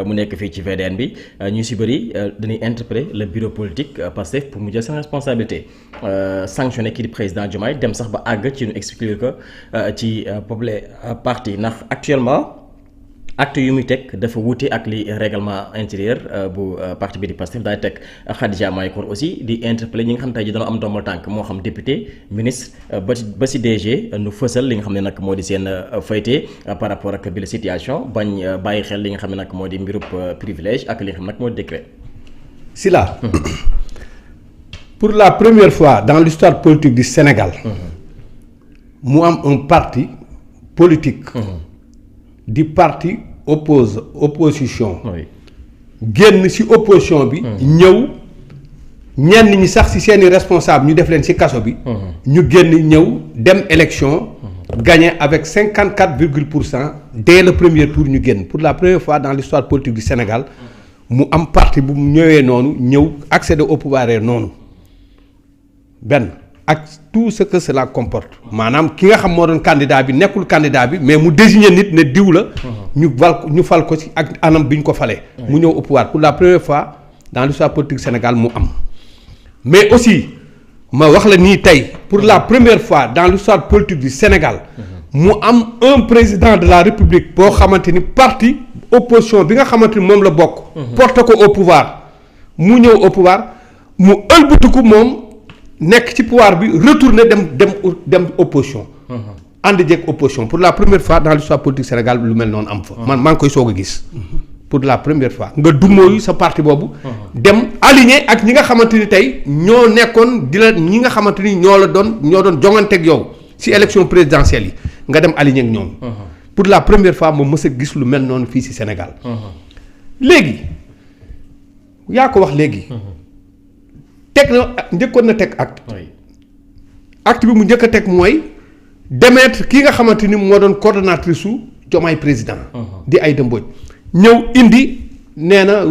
mu nekk fii ci VDN bi ñu si bëri dañuy interpeller le bureau politique Pastef pour mu jël seen responsabilité sanctionné kii di président Diomaye dem sax ba àgg ci ñu expliquer ko ci boobule parti ndax actuellement acte yu muy teg dafa wuute ak li règlement intérieur bu parti bi di Pastef daay teg. Khadija Mahécor aussi di interpeller ñi nga xam ne tey ji dañoo am ndombal tànk moo xam député ministre ba si DG nu fësal li nga xam ne nag moo di seen fayte par rapport ak bi la situation bañ bàyyi xel li nga xam ne nag moo di mbirub privilège ak li nga xam ne nag moo di décret. Sylla pour la première fois dans l'histoire politique du Sénégal mu am un parti politique di parti opposition génn ci opposition bi ñëw ñenn ñi sax ci seeni responsable ñu def leen ci kaso bi ñu génn ñëw dem élection gagné avec 54,% dès le premier tour ñu génn pour la première fois dans l'histoire politique du Sénégal mu am parti bu mu ñëwee noonu ñëw accéder au pouvoir noonu benn ak tout ce que cela comporte maanaam ki nga xam moo doon candidat bi nekkul candidat bi mais mu désigner nit ne diw la ñu fal ko ci ak anam bi ñu ko falee mu ñëw au pouvoir pour la première fois dans l'histoire politique Sénégal mu am mais aussi ma wax la nii tey pour la première fois dans l'histoire politique du Sénégal mu am un président de la République boo xamante ni parti opposition bi nga xamante ni moom la bokk porte ko au pouvoir mu ñëw au pouvoir mu ëlbatiku moom nekk ci pouvoir bi retourner dem opposition ànd jeeg opposition pour la première fois dans l'histoire politique Sénégal lu mel noonu am fa man maa ngi koy soog a gis pour la première fois nga dummóoyu sa parti boobu dem aligné ak ñi nga xamante ni tey ñoo nekkoon di la ñi nga xamante ni ñoo doon jonganteeg yow ci élection présidentielle yi nga dem aligné ak ñoom pour la première fois ma mës a gis lu mel noonu fii ci Sénégal léegi yaa ko wax léegi teg na njëkkoon na teg acte bi mu njëkk a teg mooy démettre ki nga xamante ni moo doon coordonnatrice su Diomaye président di Aïda Mbodj ñëw indi nee na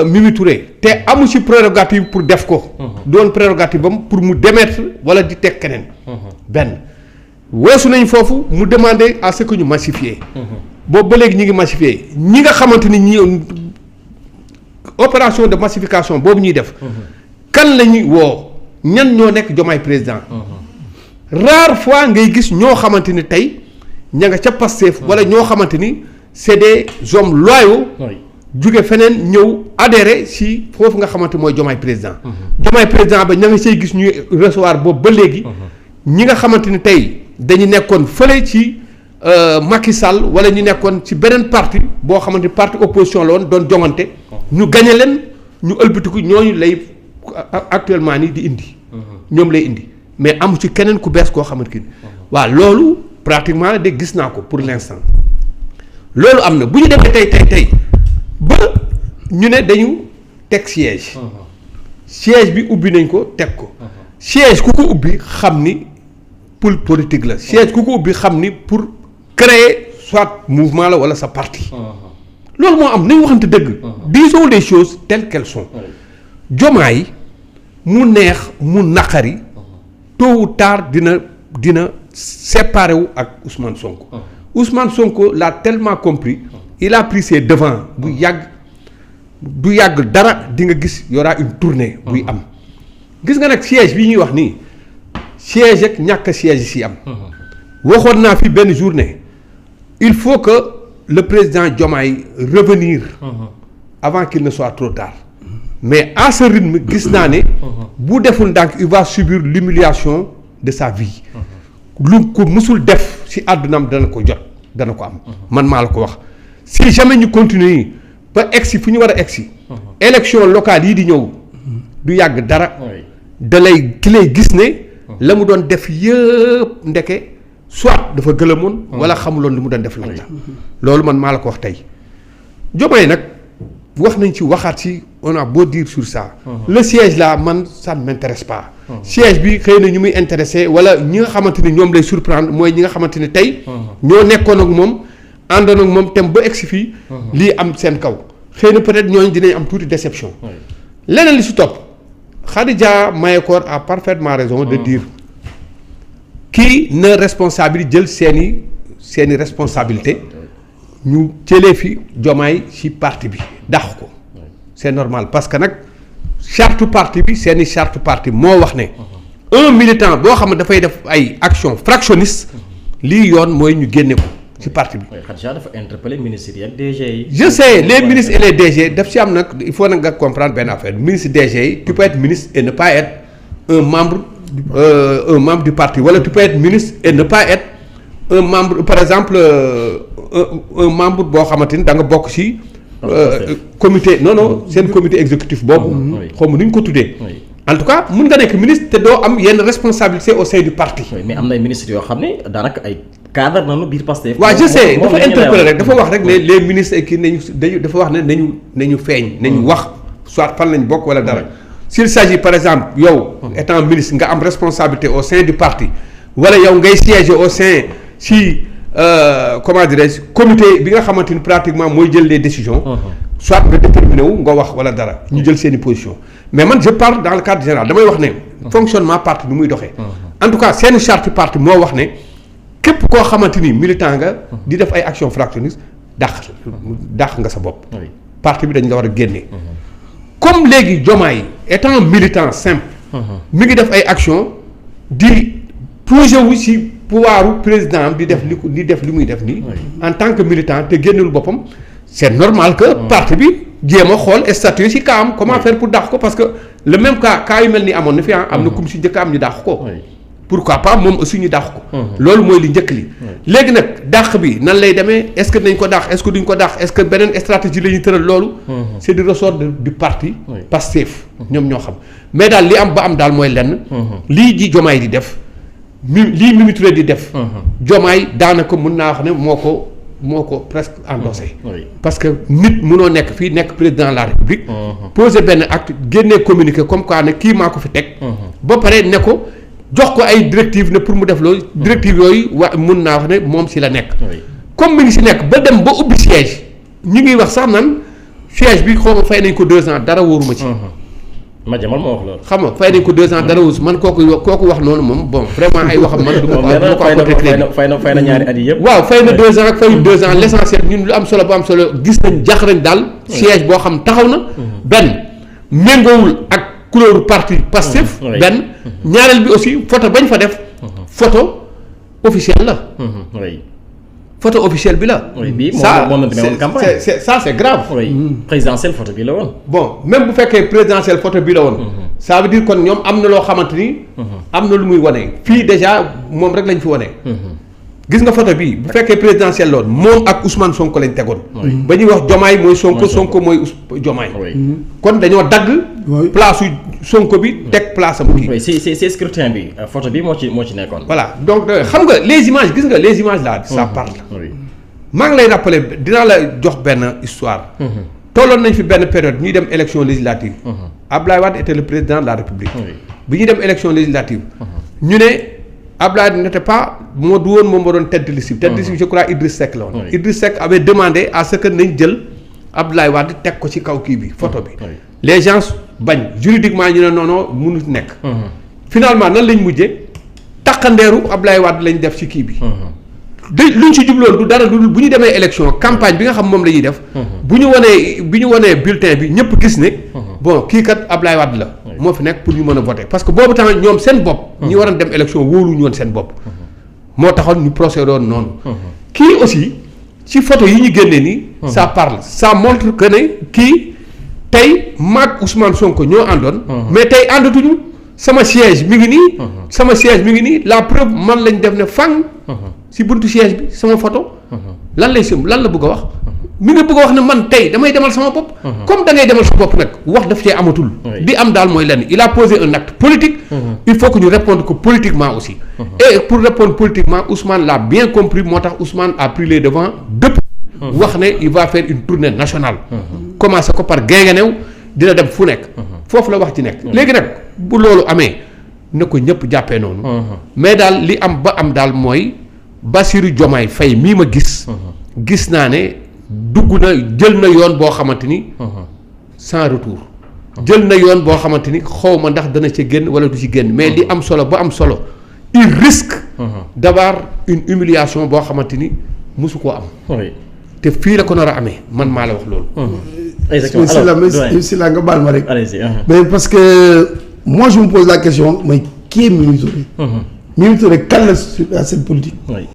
Mimi Touré te amu ci prérogative pour def ko doon prérogative bam pour mu démettre wala di teg keneen benn weesu nañ foofu mu demander à ce que ñu massifier boobu ba léegi ñi ngi massifier ñi nga xamante ni ñi opération de massification boobu ñuy def kan la ñuy woo ñan ñoo nekk Diomaye président rare fois ngay gis ñoo xamante ni tey ña nga ca Pastef wala ñoo xamante ni c'est des hommes loyaux jóge feneen ñëw adhéré si foofu nga xamante mooy Diomaye président Diomaye président ba ña nga say gis ñuy recevoir boobu ba léegi ñi nga xamante ni tey dañu nekkoon fële ci Macky Sall wala ñu nekkoon ci beneen parti boo xamante ni parti opposition la woon doon jongante ñu gañe leen ñu ëlbatiku ñooñu lay actuellement nii di indi ñoom lay indi mais amu ci keneen ku bees koo xamante ni waaw loolu pratiquement de gis naa ko pour l'instant loolu am na bu ñu demee tey ba ñu ne dañu teg siège bi ubbi nañ ko teg ko siège ku ko ubbi xam ni pour politique la siège ku ko ubbi xam ni pour créer soit mouvement la wala sa parti loolu moo am nañ waxante dëgg disons les choses telles qu'elles sont Diomaye mu neex mu naqari tôt ou tard dina séparé wu ak Ousmane Sonko Ousmane Sonko l'a tellement compris il a pris ses devants du yàgg dara di nga gis y aura une tournée buy am gis nga nag siège bi ñuy wax nii siège ak ñàkk siège si am waxoon naa fi benn journée il faut que le président Diomaye revenir avant qu'il ne soit trop tard mais à ce rythme gis naa ne bu deful ndànk il va subir l'humiliation de sa vie lu ko mësul def ci àddunaam dana ko am man maa la ko wax si jamais ñu continuer ba egsi fu ñu war a egsi élection locale yi di ñëw du yàgg dara da lay ki lay gis ne la mu doon def yëpp ndeke soit dafa gëlëmoon wala xamuloon li mu doon def lan la loolu man maa la ko wax tey Diomaye nag wax nañ ci waxaat ci on a beau dire sur ça le siège là man ça ne m'intéresse pas siège bi xëy na ñu muy intéressé wala ñi nga xamante ni ñoom lay surprendre mooy ñi nga xamante ni tey ñoo nekkoon ak moom àndoon ak moom tem ba egsi fii lii am seen kaw xëy na peut-être ñooñu dinañ am tuuti déception leneen li si topp Khadija Mahécor a parfaitement raison de dire kii na responsabilité jël seeni responsabilité ñu jëlee fi Diomaye ci parti bi dàq ko c'est normal parce que nag charte parti bi seeni charte parti moo wax ne un militant boo xam ne dafay def ay action fractionniste lii yoon mooy ñu génne ko ci parti bi. Khadija dafa interpeller ministres yi ak DG yi. je sais les ministres et les DG daf ci am nag il faut nag nga comprendre benn affaire ministre DG yi tu peux être ministre et ne pas être un membre du parti wala tu peux être ministre et ne pas être un membre par exemple un membre boo xamante ni da nga bokk ci. comité non seen comité exécutif boobu. xaw ma nu ñu ko tuddee. en tout cas mun nga nekk ministre te doo am yenn responsabilité au sein du parti. mais am na ay ministres yoo xam ne daanaka ay cadre nañu biir Pastef. waaw je sais dafa interpeller rek dafa wax rek ne les ministres kii dañu dafa wax ne nañu feeñ. nañu wax soit fan lañ bokk wala dara. s'il s'agit par exemple yow. étant ministre nga am responsabilité au sein du parti wala yow ngay siéger au sein si comment dirais-je comité bi nga xamante ni pratiquement mooy jël les décisions. soit nga déterminé wu nga wax wala dara ñu jël seeni position mais man je parle dans le cadre général damay wax ne fonctionnement parti nu muy doxee en tout cas seeni charte parti moo wax ne képp koo xamante ni militant nga di def ay action fractionniste dàq nga sa bopp parti bi dañ nga war a génne comme léegi Diomaye étant militant simple mi ngi def ay action di prouvé wu ci pouvoiru président di def li muy def nii en tant que militant te génnul boppam c'est normal que parti bi jéem a xool statut ci cas am comment faire pour dàq ko parce que le même cas yu mel ni amoon na fi am na comme si njëkk am ñu dàq ko pourquoi pas moom aussi ñu dàq ko loolu mooy li njëkk li léegi nag dàq bi nan lay demee est-ce que nañ ko dàq est-ce que duñ ko dàq est-ce que beneen stratégie la ñuy tëral loolu c'est du ressort du parti Pastef ñoom ñoo xam mais daal li am ba am daal mooy lenn lii ji Diomaye di def lii Mimi Touré di def Diomaye daanaka mën naa wax ne moo ko presque endossé parce que nit mënoo nekk fii nekk président de la république poser benn acte génnee communiqué comme quoi ne kii maa ko fi teg ba pare ne ko jox ko ay directives ne pour mu def loolu directives yooyu mun naa wax ne moom si la nekk comme mi ngi si nekk ba dem ba ubbi siège ñu ngi wax sax nan siège bi xaw ma fay nañ ko 2 ans dara wóoruma ci ma jamal ma wax loolu. xam nga fay nañ ko 2 ans dara wus man kooku wax noonu moom bon vraiment ay waxam man. du ma ko apporter crédit fay na ñaari at yi yëpp. waaw fay na 2 ans ak fayu 2 ans l'essentiel ñun lu am solo bu am solo gis nañ jax nañ daal. siège boo xam taxaw na. benn méngoowul ak couleur parti Pastef. benn ñaareel bi aussi photo bañ fa def. photo officielle la. photo officielle bi la. oui bii moom la demee woon campagne ça c'est grave. oui présidentielle photo bi la woon. bon même bu fekkee présidentielle photo bi la woon. ça veut dire kon ñoom am na loo xamante ni. am na lu muy wane fii déjà moom rek lañ fi wane. gis nga photo bi bu fekkee présidentielle la woon moom ak Ousmane Sonko lañ tegoon. ba ñuy wax Diomaye mooy Sonko mooy Diomaye. kon dañoo dagg. place su Sonko bi teg place am kii. oui si scrutin bi photo bi moo ci nekkoon. voilà donc xam nga les images gis nga les images là ça parle. maa ngi lay rappeler dinaa la jox benn histoire. tolloon nañ fi benn période ñuy dem élection législative. Abdoulaye Wade était le président de la République. bi ñuy dem élection législative. ñu ne Abdoulaye n'était pas moo du woon moom moo doon tête de liste bi. tête de liste bi je crois Idriss Seck la woon. Idriss Seck avait demandé à ce que nañ jël Abdoulaye Wade teg ko ci kaw kii bi photo bi. les gens bañ juridiquement ñu ne non mënut nekk. finalement nan lañ mujjee takkandeeru Abdoulaye Wade lañ def ci kii bi. luñ ci jubloon du dara lu bu ñu demee élection campagne bi nga xam moom la ñuy def. bi ñu wanee bulletin bi ñëpp gis ne. bon kii kat Abdoulaye Wade la. moo fi nekk pour ñu mën a voter parce que boobu tamit ñoom seen bopp. ñi waroon dem élection wóoluñu woon seen bopp. moo taxoon ñu procédé woon noonu. kii aussi ci photo yi ñu génnee nii. ça parle ça montre que ne kii tey maag Ousmane Sonko ñoo àndoon. mais tey àndatuñu sama siège mi ngi nii. sama siège mi ngi nii la preuve man lañ def ne fang. si buntu siège bi sama photo. lan la bëgg a wax. mi nga bëgg a wax ne man tey damay demal sama bopp. comme da ngay demal sa bopp nag wax daf cee amatul. di am daal mooy lenn il a posé un acte politique. il faut que ñu répondre que politiquement aussi. et pour répondre politiquement Ousmane l'a bien compris moo tax Ousmane a pris les devants depuis. wax ne il va faire une tournée nationale. commencé ko par Guinguinéo dina dem fu nekk. foofu la wax ci nekk. léegi nag bu loolu amee na ko ñëpp jàppee noonu. mais daal li am ba am daal mooy. Bassirou Diomaye Faye mii ma gis. gis naa ne dugg na jël na yoon boo xamante ni. sans retour. jël na yoon boo xamante ni xaw ma ndax dana ci génn wala du ci génn mais li am solo ba am solo il risque. d'avoir une humiliation boo xamante ni mosu koo am. te fii la ko nar a amee man maa la wax loolu. exactement si la nga baal ma rek. allez-y. mais parce que moi je me pose la question mais qui est Mimi Touré. Mimi Touré kan la sur cette politique.